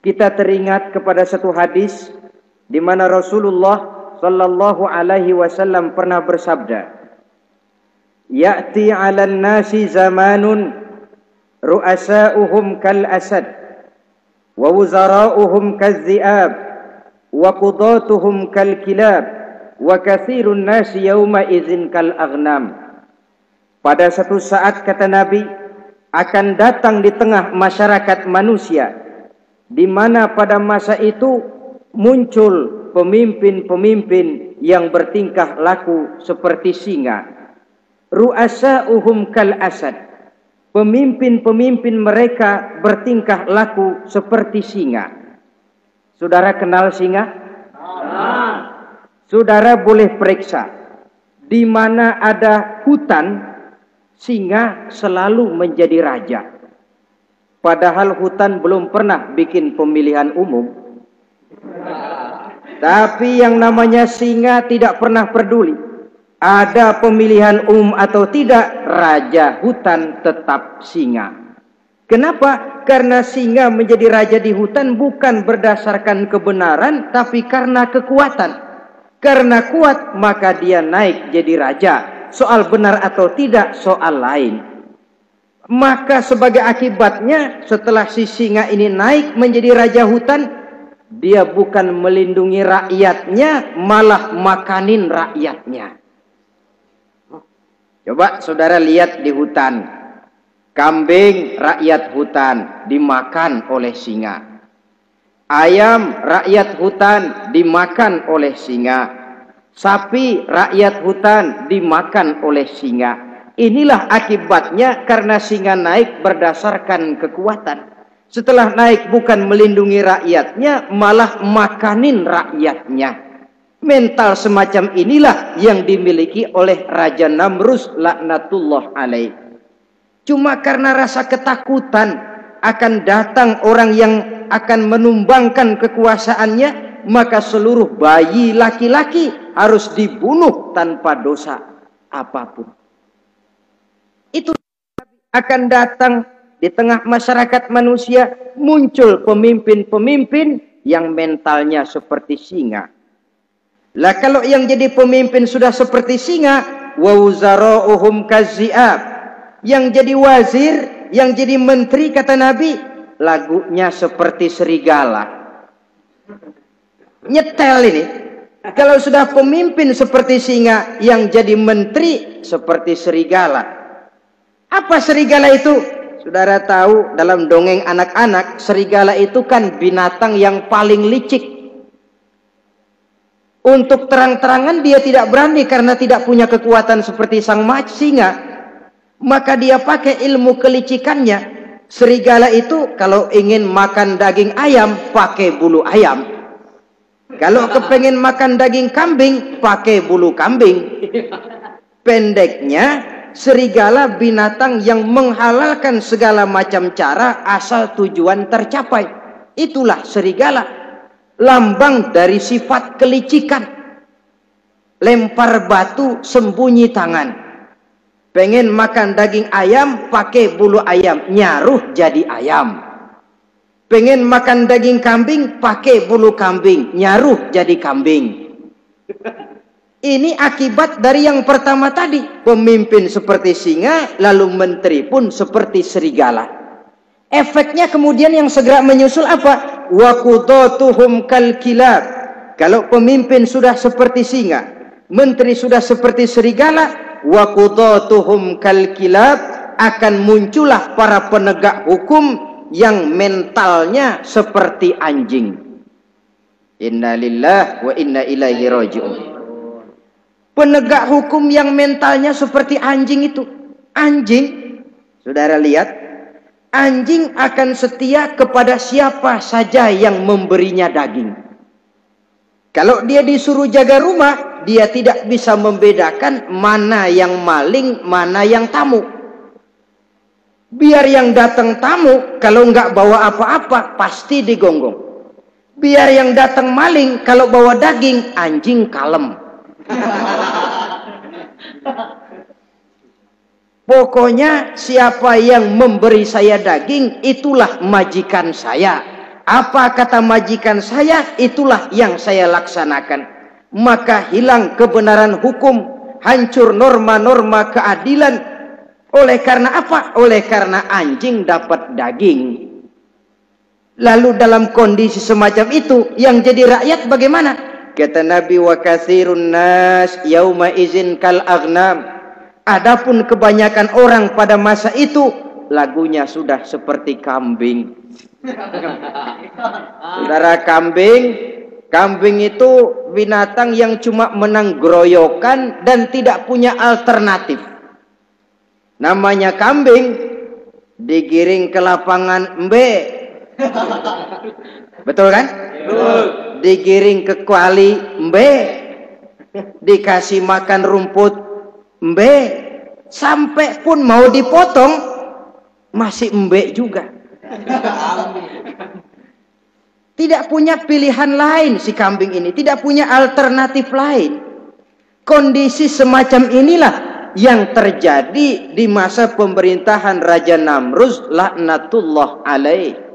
kita teringat kepada satu hadis di mana Rasulullah sallallahu alaihi wasallam pernah bersabda, "Ya'ti 'alan nasi zamanun ru'asa'uhum kal asad wa wuzara'uhum kaz-zi'ab wa qudatuhum kal kilab wa katsirun nasi yawma idzin kal aghnam." Pada satu saat, kata Nabi, akan datang di tengah masyarakat manusia, di mana pada masa itu muncul pemimpin-pemimpin yang bertingkah laku seperti singa. Ru'asa'uhum kal asad. Pemimpin-pemimpin mereka bertingkah laku seperti singa. Saudara kenal singa? Saudara boleh periksa. Di mana ada hutan, singa selalu menjadi raja. Padahal hutan belum pernah bikin pemilihan umum. Tapi yang namanya singa tidak pernah peduli. Ada pemilihan umum atau tidak, raja hutan tetap singa. Kenapa? Karena singa menjadi raja di hutan bukan berdasarkan kebenaran, tapi karena kekuatan. Karena kuat, maka dia naik jadi raja. Soal benar atau tidak, soal lain. Maka sebagai akibatnya, setelah si singa ini naik menjadi raja hutan, dia bukan melindungi rakyatnya, malah makanin rakyatnya. Coba saudara lihat di hutan. Kambing rakyat hutan dimakan oleh singa. Ayam rakyat hutan dimakan oleh singa. Sapi rakyat hutan dimakan oleh singa. Inilah akibatnya karena singa naik berdasarkan kekuatan. Setelah naik bukan melindungi rakyatnya, malah makanin rakyatnya. Mental semacam inilah yang dimiliki oleh Raja Namrus laknatullah alaih. Cuma karena rasa ketakutan akan datang orang yang akan menumbangkan kekuasaannya, maka seluruh bayi laki-laki harus dibunuh tanpa dosa apapun. Itu akan datang di tengah masyarakat manusia, muncul pemimpin-pemimpin yang mentalnya seperti singa. Lah kalau yang jadi pemimpin sudah seperti singa, wa wuzara'uhum kaz-zi'ab. Yang jadi wazir, yang jadi menteri, kata Nabi, lagunya seperti serigala. Nyetel ini. Kalau sudah pemimpin seperti singa, yang jadi menteri seperti serigala. Apa serigala itu? Saudara tahu dalam dongeng anak-anak, serigala itu kan binatang yang paling licik. Untuk terang-terangan dia tidak berani karena tidak punya kekuatan seperti sang singa. Maka dia pakai ilmu kelicikannya. Serigala itu kalau ingin makan daging ayam, pakai bulu ayam. Kalau kepengen makan daging kambing, pakai bulu kambing. Pendeknya, serigala binatang yang menghalalkan segala macam cara asal tujuan tercapai. Itulah serigala. Lambang dari sifat kelicikan. Lempar batu, sembunyi tangan. Pengen makan daging ayam, pakai bulu ayam. Nyaruh jadi ayam. Pengen makan daging kambing, pakai bulu kambing, nyaruh jadi kambing. Ini akibat dari yang pertama tadi. Pemimpin seperti singa, lalu menteri pun seperti serigala. Efeknya kemudian yang segera menyusul apa? Wa qudatuhum kal kilab. Kalau pemimpin sudah seperti singa, menteri sudah seperti serigala, wa qudatuhum kal kilab, akan muncullah para penegak hukum yang mentalnya seperti anjing. Inna lillahi wa inna ilaihi raji'un. Penegak hukum yang mentalnya seperti anjing itu. Anjing, saudara lihat, anjing akan setia kepada siapa saja yang memberinya daging. Kalau dia disuruh jaga rumah, dia tidak bisa membedakan mana yang maling, mana yang tamu. Biar yang datang tamu, kalau nggak bawa apa-apa, pasti digonggong. Biar yang datang maling, kalau bawa daging, anjing kalem. Pokoknya siapa yang memberi saya daging, itulah majikan saya. Apa kata majikan saya, itulah yang saya laksanakan. Maka hilang kebenaran hukum, hancur norma-norma keadilan. Oleh karena apa? Oleh karena anjing dapat daging. Lalu dalam kondisi semacam itu, yang jadi rakyat bagaimana? Kata Nabi, wa katsirun nas yauma izin kal aghnam. Adapun kebanyakan orang pada masa itu, lagunya sudah seperti kambing. Saudara, kambing itu binatang yang cuma menang groyokan dan tidak punya alternatif. Namanya kambing, digiring ke lapangan embe. Betul kan? Betul. Digiring ke kuali embe. Dikasih makan rumput embe. Sampai pun mau dipotong masih embe juga. Tidak punya pilihan lain si kambing ini, tidak punya alternatif lain. Kondisi semacam inilah yang terjadi di masa pemerintahan Raja Namruz laknatullah alaih.